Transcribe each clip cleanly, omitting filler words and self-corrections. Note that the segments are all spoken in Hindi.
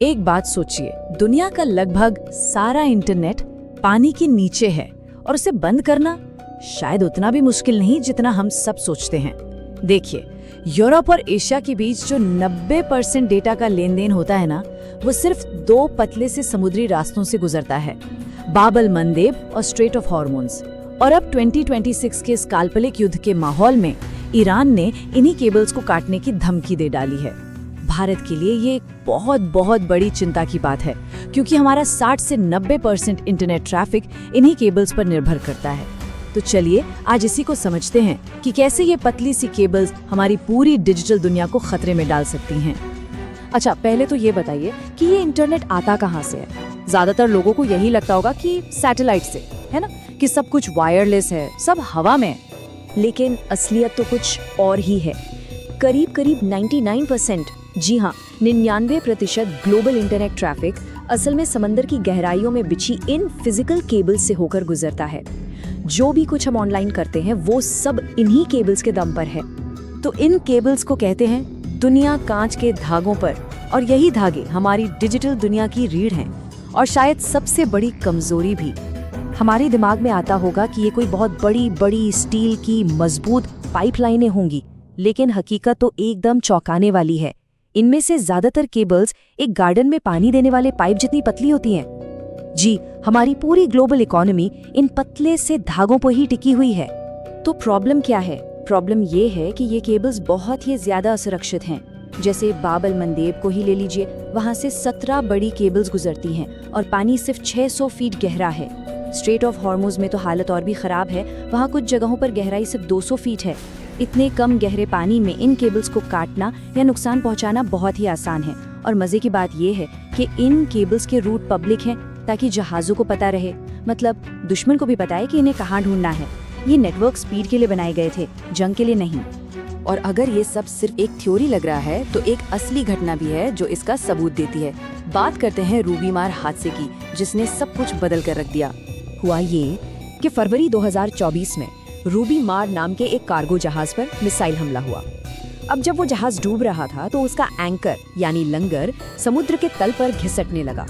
एक बात सोचिए, दुनिया का लगभग सारा इंटरनेट पानी के नीचे है और उसे बंद करना शायद उतना भी मुश्किल नहीं जितना हम सब सोचते हैं। देखिए, यूरोप और एशिया के बीच जो 90% डेटा का लेन देन होता है ना, वो सिर्फ 2 पतले से समुद्री रास्तों से गुजरता है, बाब अल मंदेब और स्ट्रेट ऑफ हॉर्मोन्स। और अब 2026 के इस काल्पनिक युद्ध के माहौल में ईरान ने इन्हीं केबल्स को काटने की धमकी दे डाली है। भारत के लिए ये एक बहुत बड़ी चिंता की बात है, क्योंकि हमारा 60 से 90% इंटरनेट ट्रैफिक इन्हीं केबल्स पर निर्भर करता है। तो चलिए आज इसी को समझते हैं कि कैसे ये पतली सी केबल्स हमारी पूरी डिजिटल दुनिया को खतरे में डाल सकती हैं। अच्छा, पहले तो ये बताइए कि ये इंटरनेट आता कहाँ से है? ज्यादातर लोगों को यही लगता होगा कि सैटेलाइट से, है ना, कि सब कुछ वायरलेस है, सब हवा में है। लेकिन असलियत तो कुछ और ही है। करीब 99%, जी हाँ 99% ग्लोबल इंटरनेट ट्रैफिक असल में समंदर की गहराइयों में बिछी इन फिजिकल केबल्स से होकर गुजरता है। जो भी कुछ हम ऑनलाइन करते हैं वो सब इन्हीं केबल्स के दम पर है। तो इन केबल्स को कहते हैं दुनिया कांच के धागों पर, और यही धागे हमारी डिजिटल दुनिया की रीढ़ हैं। और शायद सबसे बड़ी कमजोरी भी। हमारे दिमाग में आता होगा कि ये कोई बहुत बड़ी स्टील की मजबूत पाइपलाइनें होंगी, लेकिन हकीकत तो एकदम चौंकाने वाली है। इनमें से ज्यादातर केबल्स एक गार्डन में पानी देने वाले पाइप जितनी पतली होती हैं। जी, हमारी पूरी ग्लोबल इकोनॉमी इन पतले से धागों पर ही टिकी हुई है। तो प्रॉब्लम क्या है? प्रॉब्लम ये है कि ये केबल्स बहुत ही ज्यादा असुरक्षित हैं। जैसे बाब अल मंदेब को ही ले लीजिए, वहाँ से 17 बड़ी केबल्स गुजरती हैं और पानी सिर्फ 600 फीट गहरा है। स्ट्रेट ऑफ हॉर्मोज में तो हालत और भी खराब है, वहाँ कुछ जगहों पर गहराई सिर्फ 200 फीट है। इतने कम गहरे पानी में इन केबल्स को काटना या नुकसान पहुंचाना बहुत ही आसान है। और मजे की बात यह है कि इन केबल्स के रूट पब्लिक हैं, ताकि जहाजों को पता रहे, मतलब दुश्मन को भी पता है कि इन्हें कहाँ ढूंढना है। ये नेटवर्क स्पीड के लिए बनाए गए थे, जंग के लिए नहीं। और अगर ये सब सिर्फ एक थ्योरी लग रहा है, तो एक असली घटना भी है जो इसका सबूत देती है। बात करते हैं रूबीमार हादसे की, जिसने सब कुछ बदल कर रख दिया। हुआ ये कि फरवरी 2024 में रूबीमार नाम के एक कार्गो जहाज पर मिसाइल हमला हुआ। अब जब वो जहाज डूब रहा था तो उसका एंकर यानी लंगर समुद्र के तल पर घिसटने लगा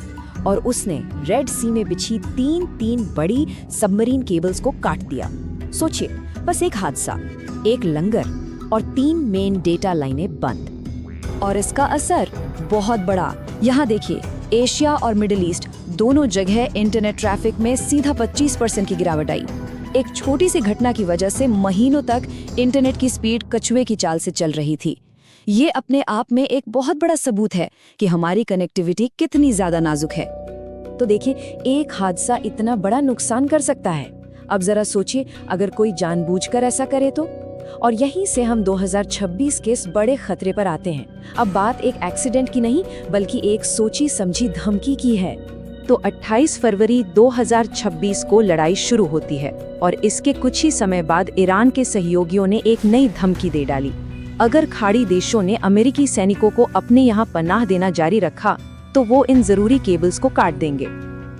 और उसने रेड सी में बिछी तीन बड़ी सबमरीन केबल्स को काट दिया। सोचिए, बस एक हादसा, एक लंगर और 3 मेन डेटा लाइनें बंद। और इसका असर बहुत बड़ा। यहाँ देखिए, एशिया और मिडिल ईस्ट दोनों जगह इंटरनेट ट्रैफिक में सीधा 25% की गिरावट आई। एक छोटी सी घटना की वजह से महीनों तक इंटरनेट की स्पीड कछुए की चाल से चल रही थी। ये अपने आप में एक बहुत बड़ा सबूत है कि हमारी कनेक्टिविटी कितनी ज्यादा नाजुक है। तो देखिए, एक हादसा इतना बड़ा नुकसान कर सकता है। अब जरा सोचिए, अगर कोई जानबूझकर ऐसा करे तो। और यहीं से हम 2026 के इस बड़े खतरे पर आते हैं। अब बात एक एक्सीडेंट की नहीं, बल्कि एक सोची समझी धमकी की है। तो 28 फरवरी 2026 को लड़ाई शुरू होती है और इसके कुछ ही समय बाद ईरान के सहयोगियों ने एक नई धमकी दे डाली। अगर खाड़ी देशों ने अमेरिकी सैनिकों को अपने यहाँ पनाह देना जारी रखा तो वो इन जरूरी केबल्स को काट देंगे।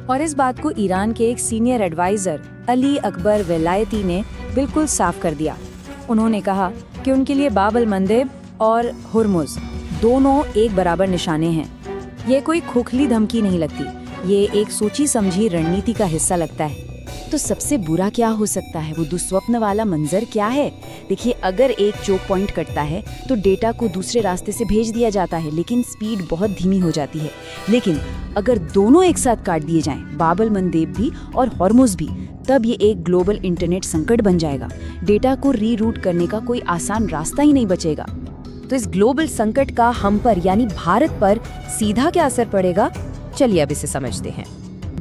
और इस बात को ईरान के एक सीनियर एडवाइजर अली अकबर वेलायती ने बिल्कुल साफ कर दिया। उन्होंने कहा कि उनके लिए बाब अल मंदेब और हुर्मुज दोनों एक बराबर निशाने हैं। ये कोई खोखली धमकी नहीं लगती, ये एक सोची समझी रणनीति का हिस्सा लगता है। तो सबसे बुरा क्या हो सकता है? वो दुस्वप्न वाला मंजर क्या है? देखिए, अगर एक चोक पॉइंट कटता है तो डेटा को दूसरे रास्ते से भेज दिया जाता है, लेकिन स्पीड बहुत धीमी हो जाती है। लेकिन अगर दोनों एक साथ काट दिए जाएं, बाब अल मंदेब भी और हॉर्मुज भी, तब ये एक ग्लोबल इंटरनेट संकट बन जाएगा। डेटा को रीरूट करने का कोई आसान रास्ता ही नहीं बचेगा। तो इस ग्लोबल संकट का हम पर यानी भारत पर सीधा क्या असर पड़ेगा? चलिए अब इसे समझते हैं।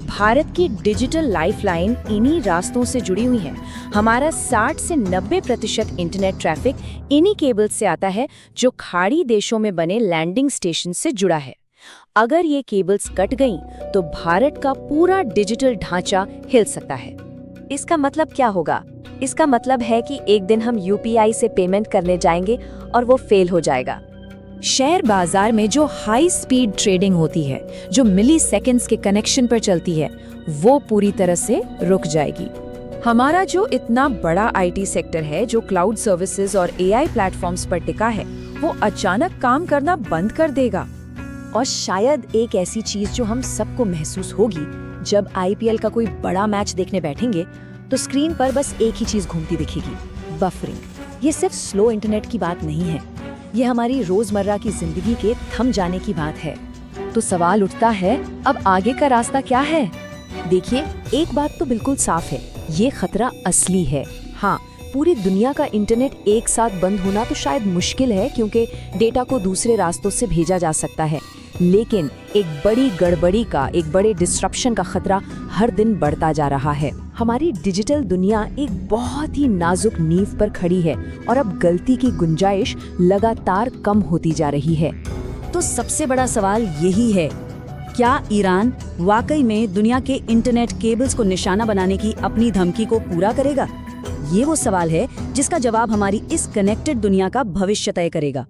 भारत की डिजिटल लाइफलाइन इन्हीं रास्तों से जुड़ी हुई है। हमारा 60 से 90% इंटरनेट ट्रैफिक इन्हीं केबल्स से आता है, जो खाड़ी देशों में बने लैंडिंग स्टेशन से जुड़ा है। अगर ये केबल्स कट गईं, तो भारत का पूरा डिजिटल ढांचा हिल सकता है। इसका मतलब क्या होगा? इसका मतलब है कि एक दिन हम यूपीआई से पेमेंट करने जाएंगे और वो फेल हो जाएगा। शेयर बाजार में जो हाई स्पीड ट्रेडिंग होती है, जो मिली सेकेंड्स के कनेक्शन पर चलती है, वो पूरी तरह से रुक जाएगी। हमारा जो इतना बड़ा आईटी सेक्टर है, जो क्लाउड सर्विसेज और एआई प्लेटफॉर्म्स पर टिका है, वो अचानक काम करना बंद कर देगा। और शायद एक ऐसी चीज जो हम सबको महसूस होगी जब आईपीएल का कोई बड़ा मैच देखने बैठेंगे तो स्क्रीन पर बस एक ही चीज घूमती दिखेगी, बफरिंग। ये सिर्फ स्लो इंटरनेट की बात नहीं है, ये हमारी रोजमर्रा की जिंदगी के थम जाने की बात है। तो सवाल उठता है, अब आगे का रास्ता क्या है? देखिए, एक बात तो बिल्कुल साफ है, ये खतरा असली है। हाँ, पूरी दुनिया का इंटरनेट एक साथ बंद होना तो शायद मुश्किल है, क्योंकि डेटा को दूसरे रास्तों से भेजा जा सकता है, लेकिन एक बड़ी गड़बड़ी का, एक बड़े डिस्ट्रप्शन का खतरा हर दिन बढ़ता जा रहा है। हमारी डिजिटल दुनिया एक बहुत ही नाजुक नींव पर खड़ी है और अब गलती की गुंजाइश लगातार कम होती जा रही है। तो सबसे बड़ा सवाल यही है, क्या ईरान वाकई में दुनिया के इंटरनेट केबल्स को निशाना बनाने की अपनी धमकी को पूरा करेगा? ये वो सवाल है जिसका जवाब हमारी इस कनेक्टेड दुनिया का भविष्य तय करेगा।